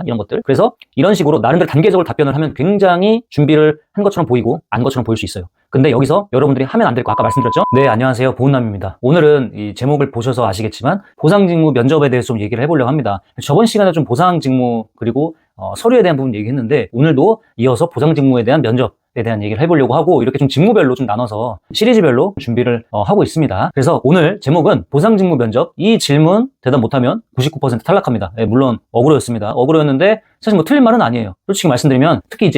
이런 것들. 그래서 이런 식으로 나름대로 단계적으로 답변을 하면 굉장히 준비를 한 것처럼 보이고 안 것처럼 보일 수 있어요. 근데 여기서 여러분들이 하면 안 될 거 아까 말씀드렸죠? 네, 안녕하세요. 보은남입니다. 오늘은 이 제목을 보셔서 아시겠지만 보상직무 면접에 대해서 좀 얘기를 해보려고 합니다. 저번 시간에 좀 보상직무 그리고 서류에 대한 부분 얘기했는데 오늘도 이어서 보상직무에 대한 면접에 대한 얘기를 해보려고 하고 이렇게 좀 직무별로 좀 나눠서 시리즈별로 준비를 하고 있습니다. 그래서 오늘 제목은 보상직무 면접, 이 질문 대답 못하면 99% 탈락합니다. 네, 물론 억울했습니다. 억울했는데 사실 뭐 틀린 말은 아니에요. 솔직히 말씀드리면 특히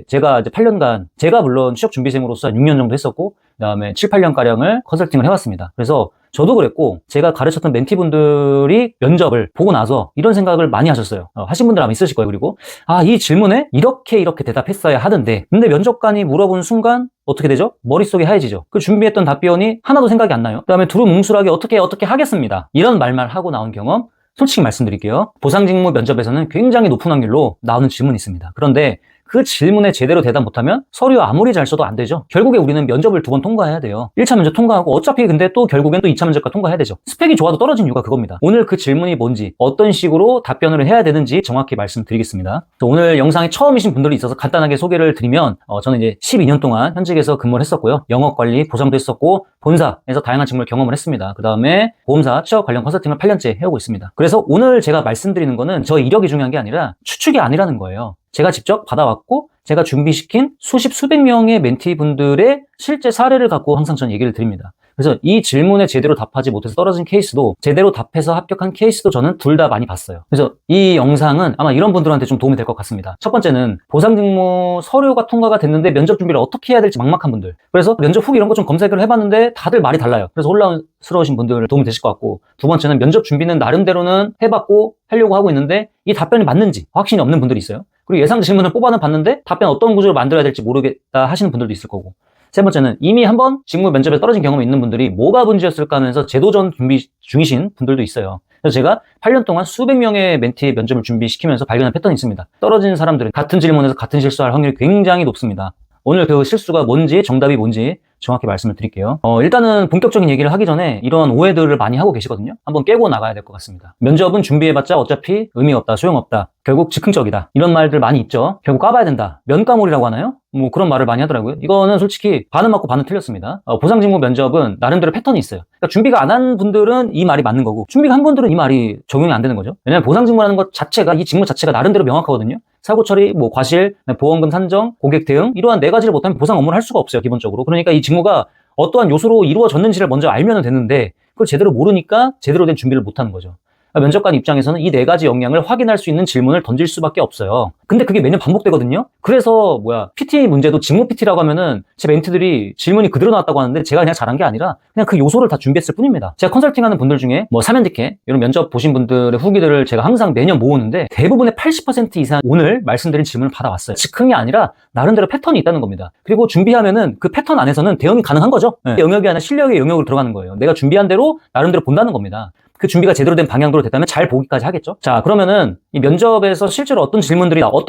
제가 8년간 제가 물론 취업준비생으로서 6년 정도 했었고 그 다음에 7, 8년가량을 컨설팅을 해왔습니다. 그래서 저도 그랬고 제가 가르쳤던 멘티분들이 면접을 보고 나서 이런 생각을 많이 하셨어요. 하신 분들 아마 있으실 거예요. 그리고 이 질문에 이렇게 대답했어야 하는데 근데 면접관이 물어본 순간 어떻게 되죠? 머릿속이 하얘지죠. 그 준비했던 답변이 하나도 생각이 안 나요. 그 다음에 두루뭉술하게 어떻게 하겠습니다. 이런 말만 하고 나온 경험 솔직히 말씀드릴게요. 보상직무 면접에서는 굉장히 높은 확률로 나오는 질문이 있습니다. 그런데 그 질문에 제대로 대답 못하면 서류 아무리 잘 써도 안 되죠. 결국에 우리는 면접을 2번 통과해야 돼요. 1차 면접 통과하고 어차피 근데 또 결국엔 또 2차 면접과 통과해야 되죠. 스펙이 좋아도 떨어진 이유가 그겁니다. 오늘 그 질문이 뭔지 어떤 식으로 답변을 해야 되는지 정확히 말씀드리겠습니다. 오늘 영상에 처음이신 분들이 있어서 간단하게 소개를 드리면 저는 이제 12년 동안 현직에서 근무를 했었고요. 영업관리, 보상도 했었고 본사에서 다양한 직무를 경험을 했습니다. 그 다음에 보험사 취업 관련 컨설팅을 8년째 해오고 있습니다. 그래서 오늘 제가 말씀드리는 거는 저 이력이 중요한 게 아니라 추측이 아니라는 거예요. 제가 직접 받아왔고 제가 준비시킨 수십 수백 명의 멘티분들의 실제 사례를 갖고 항상 저는 얘기를 드립니다. 그래서 이 질문에 제대로 답하지 못해서 떨어진 케이스도 제대로 답해서 합격한 케이스도 저는 둘 다 많이 봤어요. 그래서 이 영상은 아마 이런 분들한테 좀 도움이 될 것 같습니다. 첫 번째는 보상직무 서류가 통과가 됐는데 면접 준비를 어떻게 해야 될지 막막한 분들. 그래서 면접 후기 이런 거 좀 검색을 해봤는데 다들 말이 달라요. 그래서 혼란스러우신 분들 도움이 되실 것 같고, 두 번째는 면접 준비는 나름대로는 해봤고 하려고 하고 있는데 이 답변이 맞는지 확신이 없는 분들이 있어요. 그리고 예상 질문을 뽑아는 봤는데 답변 어떤 구조로 만들어야 될지 모르겠다 하시는 분들도 있을 거고, 세 번째는 이미 한번 직무 면접에 떨어진 경험이 있는 분들이 뭐가 문제였을까 하면서 재도전 준비 중이신 분들도 있어요. 그래서 제가 8년 동안 수백 명의 멘티의 면접을 준비시키면서 발견한 패턴이 있습니다. 떨어진 사람들은 같은 질문에서 같은 실수할 확률이 굉장히 높습니다. 오늘 그 실수가 뭔지, 정답이 뭔지 정확히 말씀을 드릴게요. 일단은 본격적인 얘기를 하기 전에 이런 오해들을 많이 하고 계시거든요. 한번 깨고 나가야 될 것 같습니다. 면접은 준비해봤자 어차피 의미 없다, 소용없다, 결국 즉흥적이다, 이런 말들 많이 있죠. 결국 까봐야 된다, 면과몰이라고 하나요? 뭐 그런 말을 많이 하더라고요. 이거는 솔직히 반은 맞고 반은 틀렸습니다. 보상직무 면접은 나름대로 패턴이 있어요. 그러니까 준비가 안 한 분들은 이 말이 맞는 거고, 준비가 한 분들은 이 말이 적용이 안 되는 거죠. 왜냐면 보상직무라는 것 자체가, 이 직무 자체가 나름대로 명확하거든요. 사고 처리, 뭐 과실, 보험금 산정, 고객 대응, 이러한 4가지를 못하면 보상 업무를 할 수가 없어요, 기본적으로. 그러니까 이 직무가 어떠한 요소로 이루어졌는지를 먼저 알면 되는데 그걸 제대로 모르니까 제대로 된 준비를 못하는 거죠. 면접관 입장에서는 이 4가지 역량을 확인할 수 있는 질문을 던질 수밖에 없어요. 근데 그게 매년 반복되거든요. 그래서 PT 문제도 직무 PT라고 하면은 제 멘티들이 질문이 그대로 나왔다고 하는데 제가 그냥 잘한 게 아니라 그냥 그 요소를 다 준비했을 뿐입니다. 제가 컨설팅하는 분들 중에 사면직회 이런 면접 보신 분들의 후기들을 제가 항상 매년 모으는데 대부분의 80% 이상 오늘 말씀드린 질문을 받아왔어요. 즉흥이 아니라 나름대로 패턴이 있다는 겁니다. 그리고 준비하면은 그 패턴 안에서는 대응이 가능한 거죠. 영역이 아니라 실력의 영역으로 들어가는 거예요. 내가 준비한 대로 나름대로 본다는 겁니다. 그 준비가 제대로 된 방향으로 됐다면 잘 보기까지 하겠죠. 자, 그러면은 이 면접에서 실제로 어떤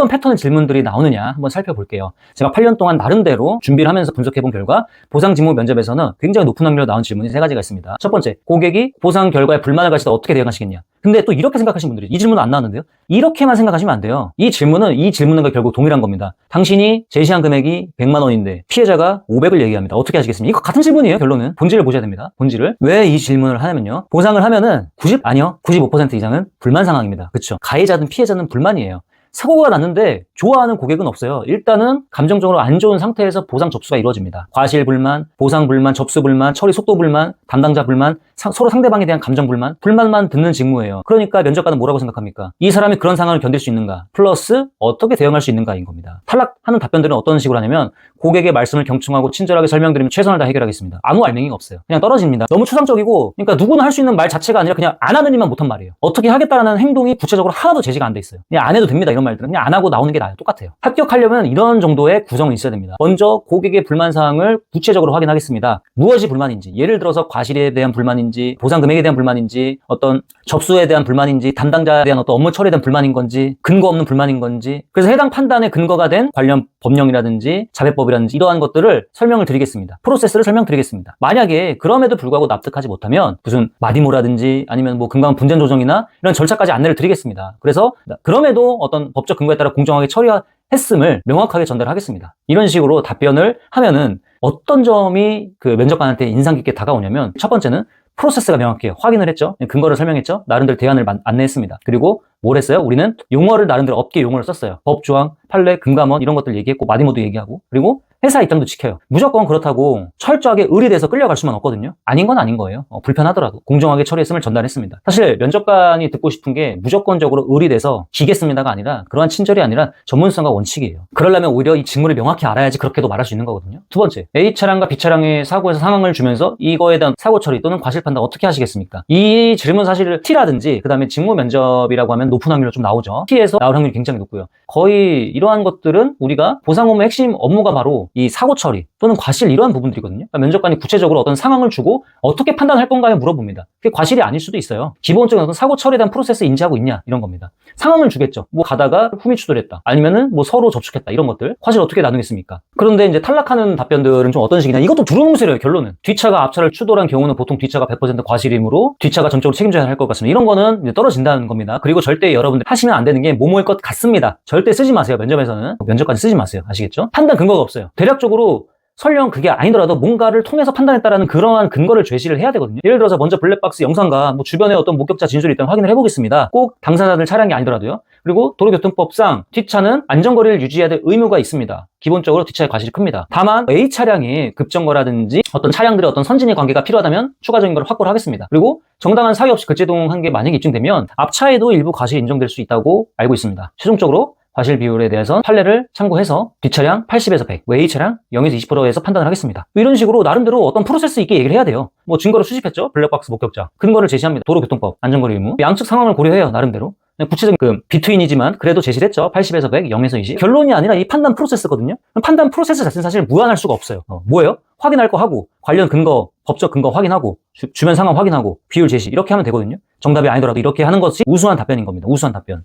패턴의 질문들이 나오느냐 한번 살펴볼게요. 제가 8년 동안 나름대로 준비를 하면서 분석해본 결과 보상직무 면접에서는 굉장히 높은 확률로 나온 질문이 3가지가 있습니다. 첫 번째, 고객이 보상 결과에 불만을 가지다 어떻게 대응하시겠냐. 근데 또 이렇게 생각하시는 분들이, 이 질문은 안 나왔는데요, 이렇게만 생각하시면 안 돼요. 이 질문과 결국 동일한 겁니다. 당신이 제시한 금액이 100만 원인데 피해자가 500을 얘기합니다. 어떻게 하시겠습니까? 이거 같은 질문이에요. 결론은 본질을 보셔야 됩니다. 본질을. 왜 이 질문을 하냐면요, 보상을 하면은 95% 이상은 불만 상황입니다. 그렇죠? 가해자든 피해자는 불만이에요. 사고가 났는데 좋아하는 고객은 없어요. 일단은 감정적으로 안 좋은 상태에서 보상 접수가 이루어집니다. 과실 불만, 보상 불만, 접수 불만, 처리 속도 불만, 담당자 불만, 서로 상대방에 대한 감정 불만, 불만만 듣는 직무예요. 그러니까 면접관은 뭐라고 생각합니까? 이 사람이 그런 상황을 견딜 수 있는가? 플러스 어떻게 대응할 수 있는가인 겁니다. 탈락하는 답변들은 어떤 식으로 하냐면, 고객의 말씀을 경청하고 친절하게 설명드리면 최선을 다 해결하겠습니다. 아무 알맹이가 없어요. 그냥 떨어집니다. 너무 추상적이고, 그러니까 누구나 할 수 있는 말 자체가 아니라 그냥 안 하는 일만 못한 말이에요. 어떻게 하겠다라는 행동이 구체적으로 하나도 제시가 안 돼 있어요. 그냥 안 해도 됩니다, 이런 말들은 그냥 안 하고 나오는 게 나아요. 똑같아요. 합격하려면 이런 정도의 구성은 있어야 됩니다. 먼저 고객의 불만사항을 구체적으로 확인하겠습니다. 무엇이 불만인지, 예를 들어서 과실에 대한 불만인지, 보상 금액에 대한 불만인지, 어떤 접수에 대한 불만인지, 담당자에 대한 어떤 업무 처리에 대한 불만인 건지, 근거 없는 불만인 건지, 그래서 해당 판단의 근거가 된 관련 법령이라든지 자배법이라든지 이러한 것들을 설명을 드리겠습니다. 프로세스를 설명드리겠습니다. 만약에 그럼에도 불구하고 납득하지 못하면 무슨 마디모라든지 아니면 뭐 금감원 분쟁 조정이나 이런 절차까지 안내를 드리겠습니다. 그래서 그럼에도 어떤 법적 근거에 따라 공정하게 처리했음을 명확하게 전달하겠습니다. 이런 식으로 답변을 하면은 어떤 점이 그 면접관한테 인상 깊게 다가오냐면, 첫 번째는 프로세스가 명확해요. 확인을 했죠. 근거를 설명했죠. 나름대로 대안을 안내했습니다. 그리고 뭘 했어요? 우리는 용어를 나름대로 업계 용어를 썼어요. 법조항, 판례, 금감원 이런 것들 얘기했고 마디모도 얘기하고, 그리고 회사 입장도 지켜요. 무조건 그렇다고 철저하게 의리돼서 끌려갈 수만 없거든요. 아닌 건 아닌 거예요. 불편하더라도 공정하게 처리했음을 전달했습니다. 사실 면접관이 듣고 싶은 게 무조건적으로 의리돼서 기겠습니다가 아니라, 그러한 친절이 아니라 전문성과 원칙이에요. 그러려면 오히려 이 직무를 명확히 알아야지 그렇게도 말할 수 있는 거거든요. 두 번째, A차량과 B차량의 사고에서 상황을 주면서 이거에 대한 사고 처리 또는 과실 판단 어떻게 하시겠습니까? 이 질문 사실 T라든지 그 다음에 직무 면접이라고 하면 높은 확률로 좀 나오죠. T에서 나올 확률이 굉장히 높고요. 거의 이러한 것들은 우리가 보상 업무의 핵심 업무가 바로 이 사고 처리 또는 과실 이러한 부분들이거든요. 그러니까 면접관이 구체적으로 어떤 상황을 주고 어떻게 판단할 건가에 물어봅니다. 그게 과실이 아닐 수도 있어요. 기본적인 어떤 사고 처리에 대한 프로세스 인지하고 있냐 이런 겁니다. 상황을 주겠죠. 뭐 가다가 흠이 추돌했다, 아니면은 뭐 서로 접촉했다, 이런 것들 과실 어떻게 나누겠습니까? 그런데 이제 탈락하는 답변들은 좀 어떤 식이냐, 이것도 두루뭉술해요. 결론은 뒷차가 앞차를 추돌한 경우는 보통 뒷차가 100% 과실이므로 뒷차가 전적으로 책임져야 할 것 같습니다. 이런 거는 이제 떨어진다는 겁니다. 그리고 절대 여러분들 하시면 안 되는 게 뭐뭐일 것 같습니다. 절대 쓰지 마세요. 면접에서는 면접까지 쓰지 마세요. 아시겠죠? 판단 근거가 없어요. 대략적으로 설령 그게 아니더라도 뭔가를 통해서 판단했다라는 그러한 근거를 제시를 해야 되거든요. 예를 들어서 먼저 블랙박스 영상과 뭐 주변에 어떤 목격자 진술이 있다면 확인을 해보겠습니다. 꼭 당사자들 차량이 아니더라도요. 그리고 도로교통법상 뒷차는 안전거리를 유지해야 될 의무가 있습니다. 기본적으로 뒷차의 과실이 큽니다. 다만 A 차량이 급정거라든지 어떤 차량들의 어떤 선진의 관계가 필요하다면 추가적인 걸 확보를 하겠습니다. 그리고 정당한 사유 없이 급제동한 게 만약에 입증되면 앞차에도 일부 과실이 인정될 수 있다고 알고 있습니다. 최종적으로 과실 비율에 대해서는 판례를 참고해서 뒷차량 80에서 100, A 차량 0에서 20%에서 판단을 하겠습니다. 이런 식으로 나름대로 어떤 프로세스 있게 얘기를 해야 돼요. 뭐 증거를 수집했죠. 블랙박스 목격자. 근거를 제시합니다. 도로교통법, 안전거리 의무. 양측 상황을 고려해요. 나름대로. 구체적인 그 비트윈이지만 그래도 제시를 했죠. 80에서 100, 0에서 20. 결론이 아니라 이 판단 프로세스거든요. 판단 프로세스 자체는 사실 무한할 수가 없어요. 뭐예요? 확인할 거 하고, 관련 근거, 법적 근거 확인하고, 주변 상황 확인하고, 비율 제시 이렇게 하면 되거든요. 정답이 아니더라도 이렇게 하는 것이 우수한 답변인 겁니다. 우수한 답변.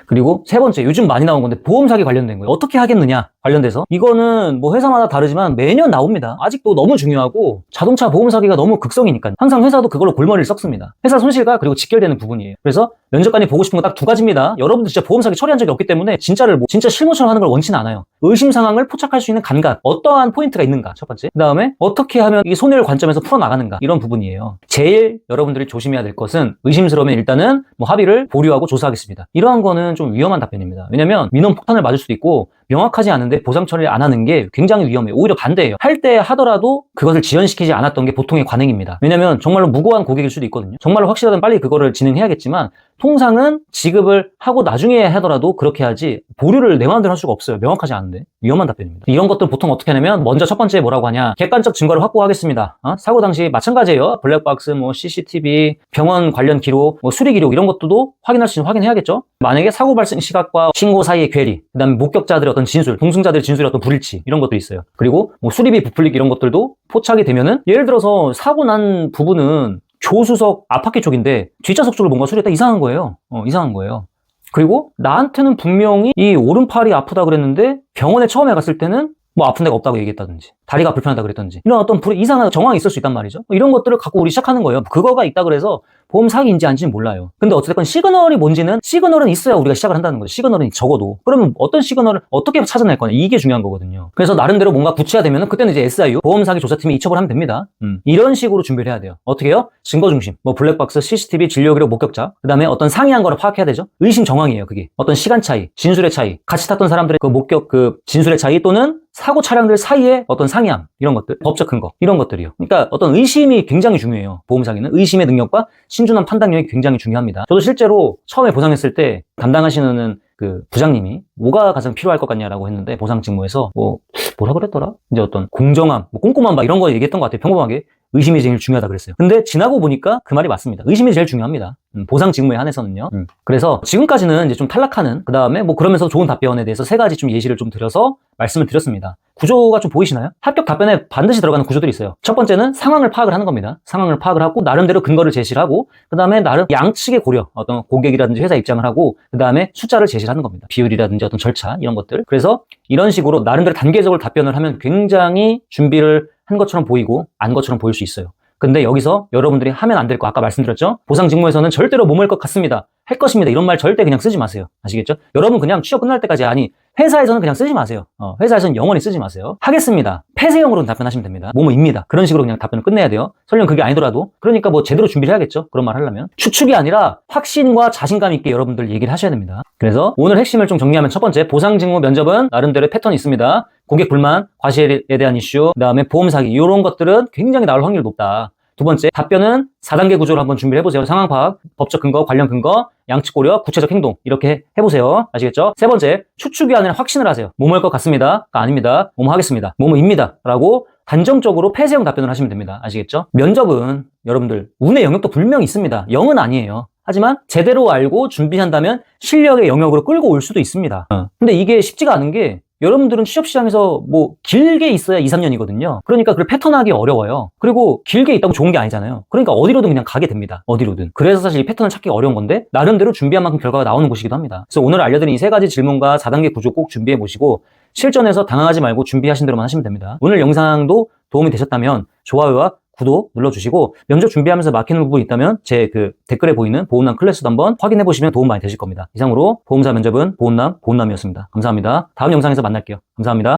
그리고 세 번째, 요즘 많이 나온 건데 보험 사기 관련된 거예요. 어떻게 하겠느냐 관련돼서, 이거는 뭐 회사마다 다르지만 매년 나옵니다. 아직도 너무 중요하고, 자동차 보험 사기가 너무 극성이니까요. 항상 회사도 그걸로 골머리를 썩습니다. 회사 손실과 그리고 직결되는 부분이에요. 그래서 면접관이 보고 싶은 건 딱 두 가지입니다. 여러분들 진짜 보험 사기 처리한 적이 없기 때문에 진짜를 진짜 실무처럼 하는 걸 원치는 않아요. 의심 상황을 포착할 수 있는 감각, 어떠한 포인트가 있는가, 첫 번째. 그 다음에 어떻게 하면 이 손해율 관점에서 풀어나가는가, 이런 부분이에요. 제일 여러분들이 조심해야 될 것은, 의심스러우면 일단은 뭐 합의를 보류하고 조사하겠습니다. 이러한 거는 좀 위험한 답변입니다. 왜냐면 민원 폭탄을 맞을 수도 있고, 명확하지 않은데 보상 처리를 안 하는 게 굉장히 위험해요. 오히려 반대예요. 할 때 하더라도 그것을 지연시키지 않았던 게 보통의 관행입니다. 왜냐면 정말로 무고한 고객일 수도 있거든요. 정말로 확실하다면 빨리 그거를 진행해야겠지만, 통상은 지급을 하고 나중에 하더라도 그렇게 하지, 보류를 내 마음대로 할 수가 없어요. 명확하지 않은데. 위험한 답변입니다. 이런 것들 보통 어떻게 하냐면, 먼저 첫 번째 뭐라고 하냐, 객관적 증거를 확보하겠습니다. 사고 당시 마찬가지예요. 블랙박스, 뭐 CCTV, 병원 관련 기록, 뭐 수리 기록, 이런 것들도 확인할 수 있는 확인해야겠죠. 만약에 사고 발생 시각과 신고 사이의 괴리, 그 다음에 목격자들의 어떤 진술, 동승자들의 진술의 어떤 불일치, 이런 것도 있어요. 그리고 뭐 수리비 부풀리기 이런 것들도 포착이 되면은, 예를 들어서 사고 난 부분은 조수석 앞바퀴 쪽인데 뒷좌석 쪽을 뭔가 수리했다, 이상한 거예요. 이상한 거예요. 그리고 나한테는 분명히 이 오른팔이 아프다 그랬는데 병원에 처음에 갔을 때는 뭐 아픈 데가 없다고 얘기했다든지, 다리가 불편하다 그랬던지, 이런 어떤 이상한 정황이 있을 수 있단 말이죠. 이런 것들을 갖고 우리 시작하는 거예요. 그거가 있다 그래서 보험 사기인지 아닌지는 몰라요. 근데 어쨌든 시그널이 뭔지는, 시그널은 있어야 우리가 시작을 한다는 거죠. 시그널은 적어도. 그러면 어떤 시그널을 어떻게 찾아낼 거냐, 이게 중요한 거거든요. 그래서 나름대로 뭔가 구체화되면은 그때는 이제 SIU, 보험 사기 조사팀이 이첩을 하면 됩니다. 이런 식으로 준비를 해야 돼요. 어떻게 해요? 증거 중심. 뭐 블랙박스, CCTV, 진료 기록, 목격자. 그 다음에 어떤 상이한 거를 파악해야 되죠. 의심 정황이에요. 그게 어떤 시간 차이, 진술의 차이, 같이 탔던 사람들의 그 목격, 그 진술의 차이, 또는 사고 차량들 사이에 어떤 상이함, 이런 것들, 법적 근거, 이런 것들이요. 그러니까 어떤 의심이 굉장히 중요해요. 보험 사기는 의심의 능력과 신중한 판단력이 굉장히 중요합니다. 저도 실제로 처음에 보상했을 때 담당하시는 그 부장님이 뭐가 가장 필요할 것 같냐라고 했는데, 보상 직무에서 뭐라 그랬더라? 이제 어떤 공정함, 뭐 꼼꼼함, 막 이런 거 얘기했던 것 같아요. 평범하게. 의심이 제일 중요하다 그랬어요. 근데 지나고 보니까 그 말이 맞습니다. 의심이 제일 중요합니다. 보상 직무에 한해서는요. 그래서 지금까지는 이제 좀 탈락하는, 그 다음에 뭐 그러면서 좋은 답변에 대해서 세 가지 좀 예시를 좀 드려서 말씀을 드렸습니다. 구조가 좀 보이시나요? 합격 답변에 반드시 들어가는 구조들이 있어요. 첫 번째는 상황을 파악을 하는 겁니다. 상황을 파악을 하고 나름대로 근거를 제시를 하고, 그 다음에 나름 양측의 고려, 어떤 고객이라든지 회사 입장을 하고, 그 다음에 숫자를 제시를 하는 겁니다. 비율이라든지 어떤 절차 이런 것들. 그래서 이런 식으로 나름대로 단계적으로 답변을 하면 굉장히 준비를 한 것처럼 보이고 안 것처럼 보일 수 있어요. 근데 여기서 여러분들이 하면 안 될 거 아까 말씀드렸죠? 보상 직무에서는 절대로 뭐뭐일 것 같습니다. 할 것입니다. 이런 말 절대 그냥 쓰지 마세요. 아시겠죠? 여러분 그냥 취업 끝날 때까지, 아니 회사에서는 그냥 쓰지 마세요. 회사에서는 영원히 쓰지 마세요. 하겠습니다. 폐쇄형으로 답변하시면 됩니다. 뭐뭐입니다. 그런 식으로 그냥 답변을 끝내야 돼요. 설령 그게 아니더라도. 그러니까 뭐 제대로 준비를 해야겠죠. 그런 말 하려면. 추측이 아니라 확신과 자신감 있게 여러분들 얘기를 하셔야 됩니다. 그래서 오늘 핵심을 좀 정리하면 첫 번째, 보상 직무 면접은 나름대로의 패턴이 있습니다. 고객 불만, 과실에 대한 이슈, 그 다음에 보험 사기, 이런 것들은 굉장히 나올 확률이 높다. 두 번째, 답변은 4단계 구조로 한번 준비를 해보세요. 상황 파악, 법적 근거, 관련 근거, 양측 고려, 구체적 행동, 이렇게 해보세요. 아시겠죠? 세 번째, 추측이 아니라 확신을 하세요. 뭐뭐일 것 같습니다. 아닙니다. 뭐뭐 하겠습니다. 뭐뭐입니다. 라고 단정적으로 폐쇄형 답변을 하시면 됩니다. 아시겠죠? 면접은 여러분들 운의 영역도 분명히 있습니다. 0은 아니에요. 하지만 제대로 알고 준비한다면 실력의 영역으로 끌고 올 수도 있습니다. 근데 이게 쉽지가 않은 게, 여러분들은 취업시장에서 뭐 길게 있어야 2, 3년이거든요. 그러니까 그걸 패턴하기 어려워요. 그리고 길게 있다고 좋은 게 아니잖아요. 그러니까 어디로든 그냥 가게 됩니다. 어디로든. 그래서 사실 이 패턴을 찾기가 어려운 건데, 나름대로 준비한 만큼 결과가 나오는 곳이기도 합니다. 그래서 오늘 알려드린 이 세 가지 질문과 4단계 구조 꼭 준비해 보시고, 실전에서 당황하지 말고 준비하신 대로만 하시면 됩니다. 오늘 영상도 도움이 되셨다면 좋아요와 구독 눌러주시고, 면접 준비하면서 막히는 부분이 있다면 제 그 댓글에 보이는 보험남 클래스도 한번 확인해 보시면 도움 많이 되실 겁니다. 이상으로 보험사 면접은 보험남이었습니다. 감사합니다. 다음 영상에서 만날게요. 감사합니다.